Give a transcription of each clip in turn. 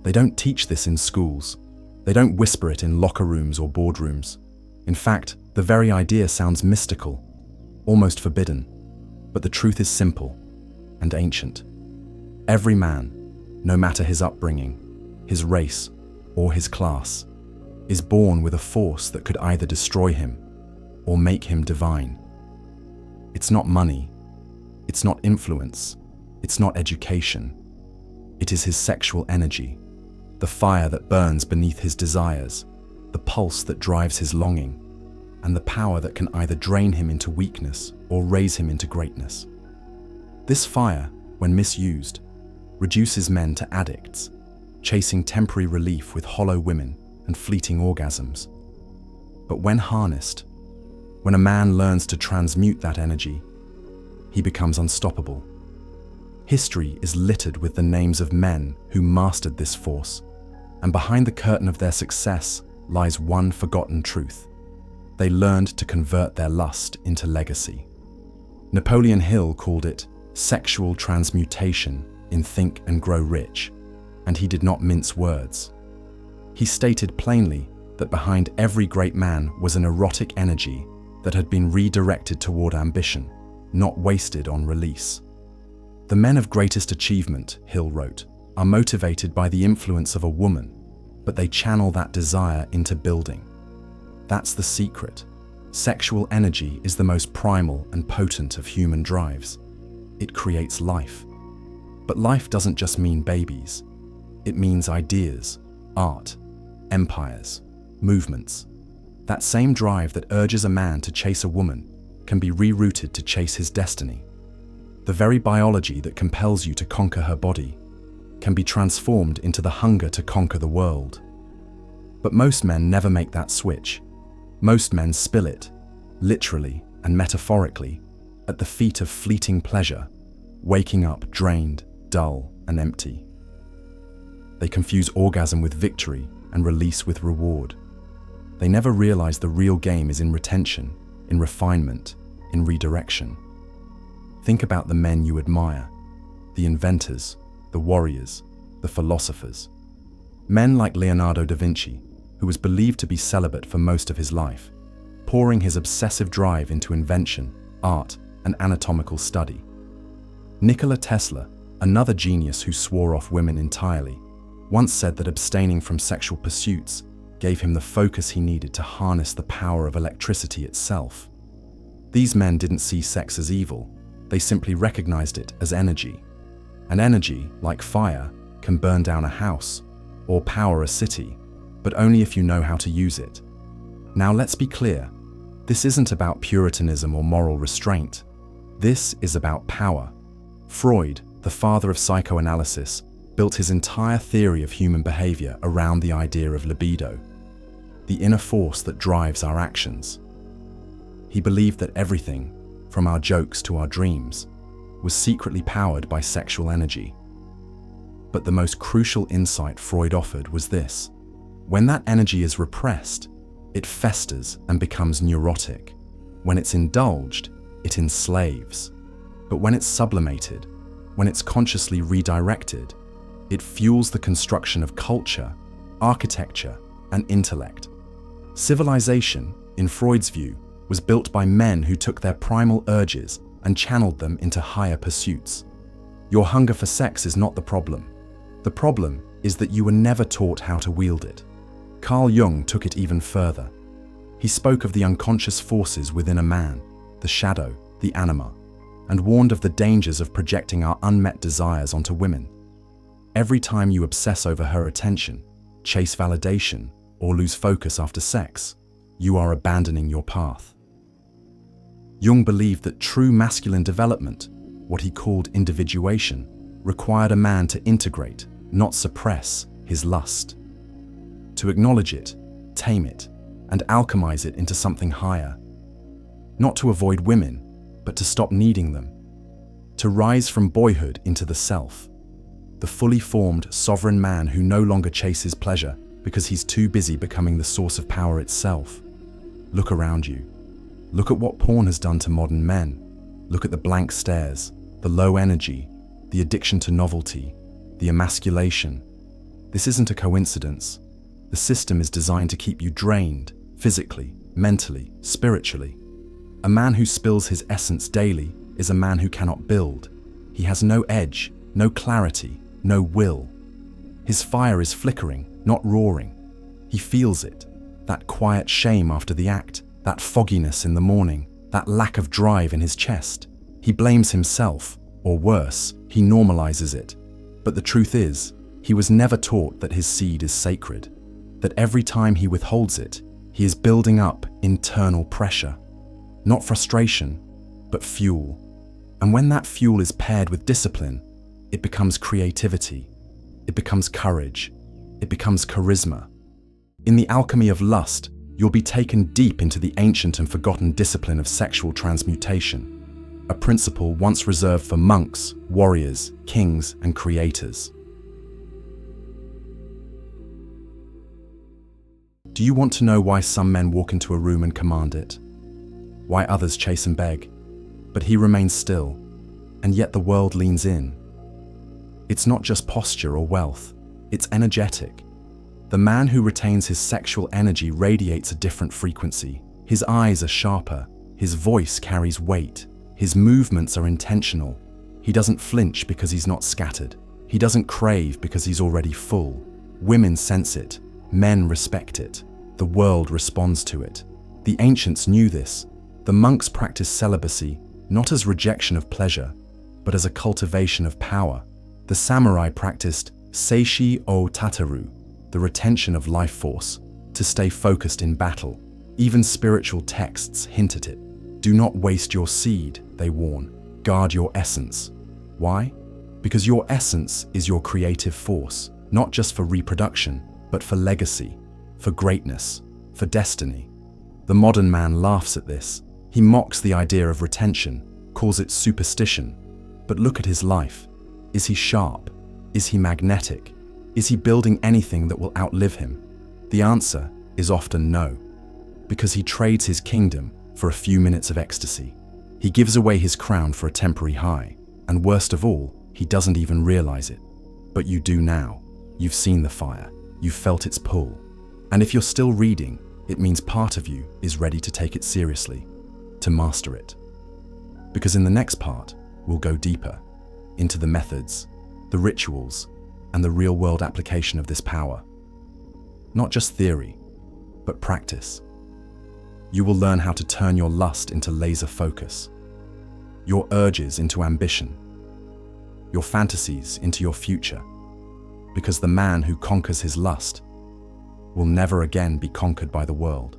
They don't teach this in schools. They don't whisper it in locker rooms or boardrooms. In fact, the very idea sounds mystical, almost forbidden. But the truth is simple and ancient. Every man, no matter his upbringing, his race, or his class, is born with a force that could either destroy him or make him divine. It's not money, it's not influence, it's not education. It is his sexual energy, the fire that burns beneath his desires, the pulse that drives his longing, and the power that can either drain him into weakness or raise him into greatness. This fire, when misused, reduces men to addicts, chasing temporary relief with hollow women and fleeting orgasms. But when harnessed, when a man learns to transmute that energy, he becomes unstoppable. History is littered with the names of men who mastered this force, and behind the curtain of their success lies one forgotten truth. They learned to convert their lust into legacy. Napoleon Hill called it sexual transmutation in Think and Grow Rich, and he did not mince words. He stated plainly that behind every great man was an erotic energy that had been redirected toward ambition, not wasted on release. The men of greatest achievement, Hill wrote, are motivated by the influence of a woman, but they channel that desire into building. That's the secret. Sexual energy is the most primal and potent of human drives. It creates life. But life doesn't just mean babies. It means ideas, art, empires, movements. That same drive that urges a man to chase a woman can be rerouted to chase his destiny. The very biology that compels you to conquer her body can be transformed into the hunger to conquer the world. But most men never make that switch. Most men spill it, literally and metaphorically, at the feet of fleeting pleasure, waking up drained, dull, and empty. They confuse orgasm with victory and release with reward. They never realize the real game is in retention, in refinement, in redirection. Think about the men you admire, the inventors, the warriors, the philosophers. Men like Leonardo da Vinci, who was believed to be celibate for most of his life, pouring his obsessive drive into invention, art, and anatomical study. Nikola Tesla, another genius who swore off women entirely, once said that abstaining from sexual pursuits gave him the focus he needed to harness the power of electricity itself. These men didn't see sex as evil, they simply recognized it as energy. And energy, like fire, can burn down a house or power a city, but only if you know how to use it. Now let's be clear, this isn't about puritanism or moral restraint. This is about power. Freud, the father of psychoanalysis, built his entire theory of human behavior around the idea of libido, the inner force that drives our actions. He believed that everything, from our jokes to our dreams, was secretly powered by sexual energy. But the most crucial insight Freud offered was this: when that energy is repressed, it festers and becomes neurotic. When it's indulged, it enslaves. But when it's sublimated, when it's consciously redirected, it fuels the construction of culture, architecture, and intellect. Civilization, in Freud's view, was built by men who took their primal urges and channeled them into higher pursuits. Your hunger for sex is not the problem. The problem is that you were never taught how to wield it. Carl Jung took it even further. He spoke of the unconscious forces within a man, the shadow, the anima, and warned of the dangers of projecting our unmet desires onto women. Every time you obsess over her attention, chase validation, or lose focus after sex, you are abandoning your path. Jung believed that true masculine development, what he called individuation, required a man to integrate, not suppress, his lust. To acknowledge it, tame it, and alchemize it into something higher. Not to avoid women, but to stop needing them. To rise from boyhood into the self. The fully formed, sovereign man who no longer chases pleasure because he's too busy becoming the source of power itself. Look around you. Look at what porn has done to modern men. Look at the blank stares, the low energy, the addiction to novelty, the emasculation. This isn't a coincidence. The system is designed to keep you drained, physically, mentally, spiritually. A man who spills his essence daily is a man who cannot build. He has no edge, no clarity, no will. His fire is flickering, not roaring. He feels it, that quiet shame after the act, that fogginess in the morning, that lack of drive in his chest. He blames himself, or worse, he normalizes it. But the truth is, he was never taught that his seed is sacred, that every time he withholds it, he is building up internal pressure. Not frustration, but fuel. And when that fuel is paired with discipline, it becomes creativity, it becomes courage, it becomes charisma. In the alchemy of lust, you'll be taken deep into the ancient and forgotten discipline of sexual transmutation, a principle once reserved for monks, warriors, kings, and creators. Do you want to know why some men walk into a room and command it? Why others chase and beg, but he remains still, and yet the world leans in? It's not just posture or wealth, it's energetic. The man who retains his sexual energy radiates a different frequency. His eyes are sharper, his voice carries weight, his movements are intentional. He doesn't flinch because he's not scattered. He doesn't crave because he's already full. Women sense it, men respect it, the world responds to it. The ancients knew this. The monks practiced celibacy, not as rejection of pleasure, but as a cultivation of power. The samurai practiced seishi o tataru, the retention of life force, to stay focused in battle. Even spiritual texts hint at it. Do not waste your seed, they warn. Guard your essence. Why? Because your essence is your creative force, not just for reproduction, but for legacy, for greatness, for destiny. The modern man laughs at this. He mocks the idea of retention, calls it superstition. But look at his life. Is he sharp? Is he magnetic? Is he building anything that will outlive him? The answer is often no, because he trades his kingdom for a few minutes of ecstasy. He gives away his crown for a temporary high, and worst of all, he doesn't even realize it. But you do now. You've seen the fire. You've felt its pull. And if you're still reading, it means part of you is ready to take it seriously, to master it. Because in the next part, we'll go deeper into the methods, the rituals, and the real-world application of this power. Not just theory, but practice. You will learn how to turn your lust into laser focus, your urges into ambition, your fantasies into your future, because the man who conquers his lust will never again be conquered by the world.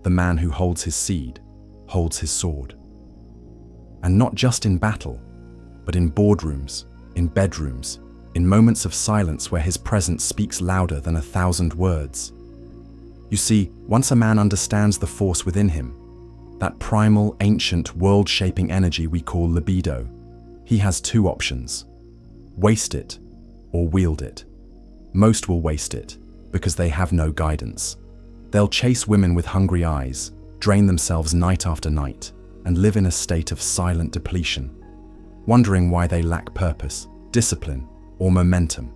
The man who holds his seed holds his sword. And not just in battle, but in boardrooms, in bedrooms, in moments of silence where his presence speaks louder than 1,000 words. You see, once a man understands the force within him, that primal, ancient, world-shaping energy we call libido, he has two options: waste it or wield it. Most will waste it because they have no guidance. They'll chase women with hungry eyes, drain themselves night after night, and live in a state of silent depletion, wondering why they lack purpose, discipline, or momentum.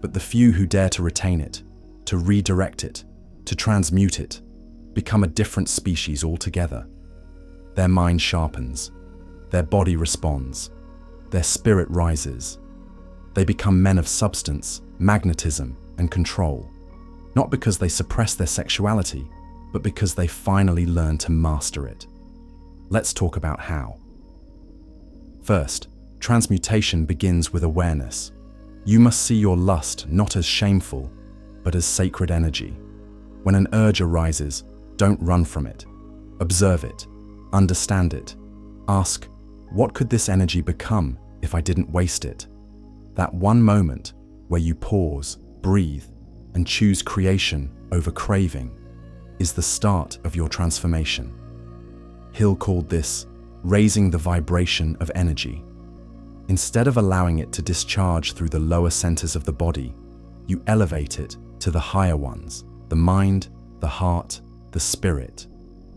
But the few who dare to retain it, to redirect it, to transmute it, become a different species altogether. Their mind sharpens, their body responds, their spirit rises. They become men of substance, magnetism, and control, not because they suppress their sexuality, but because they finally learn to master it. Let's talk about how. First, transmutation begins with awareness. You must see your lust not as shameful, but as sacred energy. When an urge arises, don't run from it. Observe it, understand it. Ask, what could this energy become if I didn't waste it? That one moment where you pause, breathe, and choose creation over craving is the start of your transformation. Hill called this raising the vibration of energy. Instead of allowing it to discharge through the lower centers of the body, you elevate it to the higher ones, the mind, the heart, the spirit.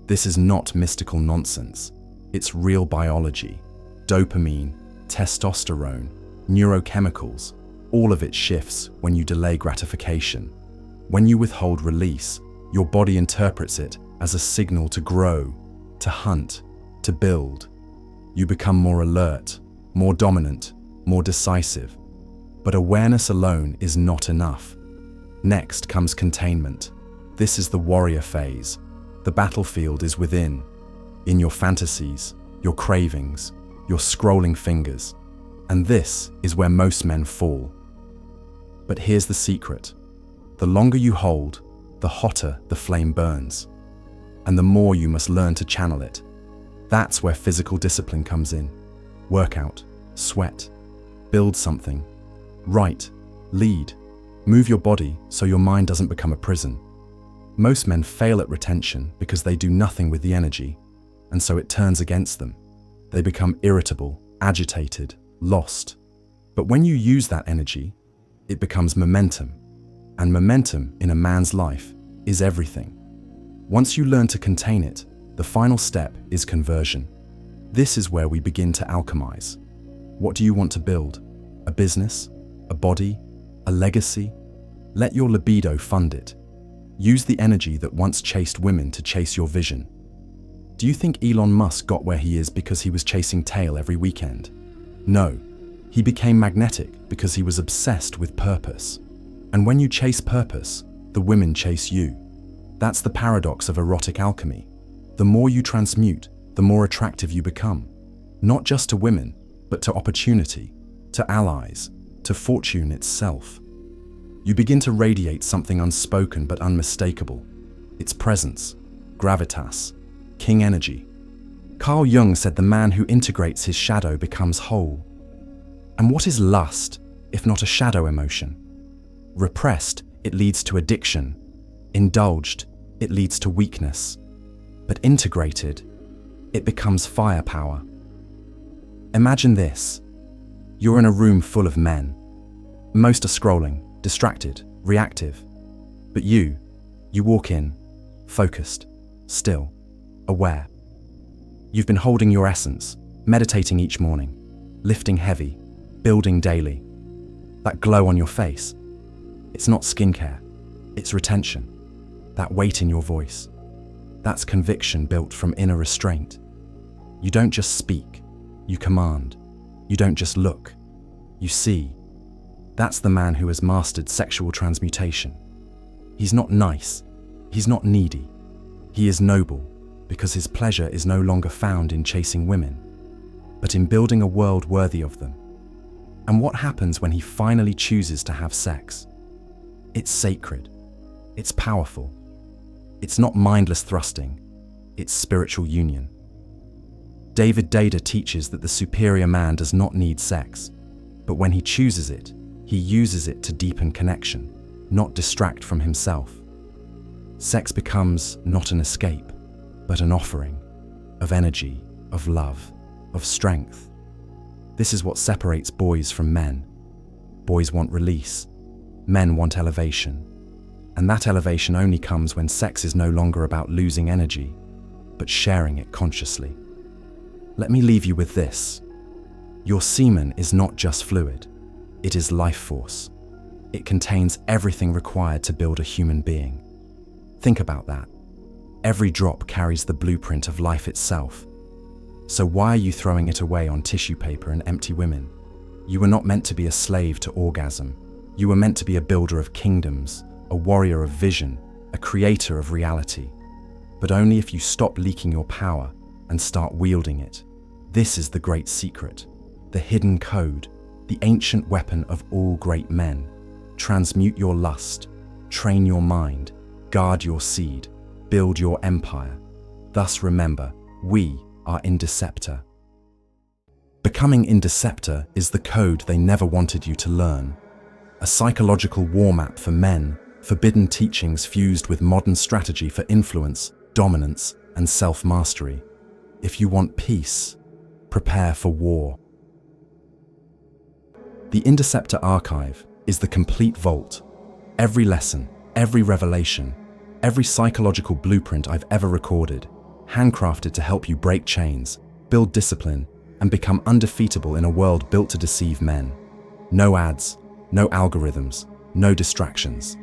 This is not mystical nonsense. It's real biology. Dopamine, testosterone, neurochemicals. All of it shifts when you delay gratification. When you withhold release, your body interprets it as a signal to grow, to hunt, to build. You become more alert, more dominant, more decisive. But awareness alone is not enough. Next comes containment. This is the warrior phase. The battlefield is within, in your fantasies, your cravings, your scrolling fingers. And this is where most men fall. But here's the secret. The longer you hold, the hotter the flame burns. And the more you must learn to channel it. That's where physical discipline comes in. Workout, sweat, build something, write, lead, move your body so your mind doesn't become a prison. Most men fail at retention because they do nothing with the energy, and so it turns against them. They become irritable, agitated, lost. But when you use that energy, it becomes momentum. And momentum in a man's life is everything. Once you learn to contain it, the final step is conversion. This is where we begin to alchemize. What do you want to build? A business? A body? A legacy? Let your libido fund it. Use the energy that once chased women to chase your vision. Do you think Elon Musk got where he is because he was chasing tail every weekend? No, he became magnetic because he was obsessed with purpose. And when you chase purpose, the women chase you. That's the paradox of erotic alchemy. The more you transmute, the more attractive you become. Not just to women, but to opportunity, to allies, to fortune itself. You begin to radiate something unspoken but unmistakable. Its presence, gravitas, king energy. Carl Jung said the man who integrates his shadow becomes whole. And what is lust, if not a shadow emotion? Repressed, it leads to addiction. Indulged, it leads to weakness. But integrated, it becomes firepower. Imagine this. You're in a room full of men. Most are scrolling, distracted, reactive. But you walk in, focused, still, aware. You've been holding your essence, meditating each morning, lifting heavy, building daily. That glow on your face, it's not skincare, it's retention. That weight in your voice, that's conviction built from inner restraint. You don't just speak, you command. You don't just look, you see. That's the man who has mastered sexual transmutation. He's not nice, he's not needy. He is noble because his pleasure is no longer found in chasing women, but in building a world worthy of them. And what happens when he finally chooses to have sex? It's sacred, it's powerful. It's not mindless thrusting, it's spiritual union. David Dada teaches that the superior man does not need sex, but when he chooses it, he uses it to deepen connection, not distract from himself. Sex becomes not an escape, but an offering of energy, of love, of strength. This is what separates boys from men. Boys want release, men want elevation. And that elevation only comes when sex is no longer about losing energy, but sharing it consciously. Let me leave you with this. Your semen is not just fluid, it is life force. It contains everything required to build a human being. Think about that. Every drop carries the blueprint of life itself. So why are you throwing it away on tissue paper and empty women? You were not meant to be a slave to orgasm. You were meant to be a builder of kingdoms, a warrior of vision, a creator of reality. But only if you stop leaking your power and start wielding it. This is the great secret, the hidden code, the ancient weapon of all great men. Transmute your lust, train your mind, guard your seed, build your empire. Thus remember, we are Indeceptor. Becoming Indeceptor is the code they never wanted you to learn. A psychological war map for men, forbidden teachings fused with modern strategy for influence, dominance, and self-mastery. If you want peace, prepare for war. The Indeceptor Archive is the complete vault. Every lesson, every revelation, every psychological blueprint I've ever recorded, handcrafted to help you break chains, build discipline, and become undefeatable in a world built to deceive men. No ads, No algorithms, no distractions.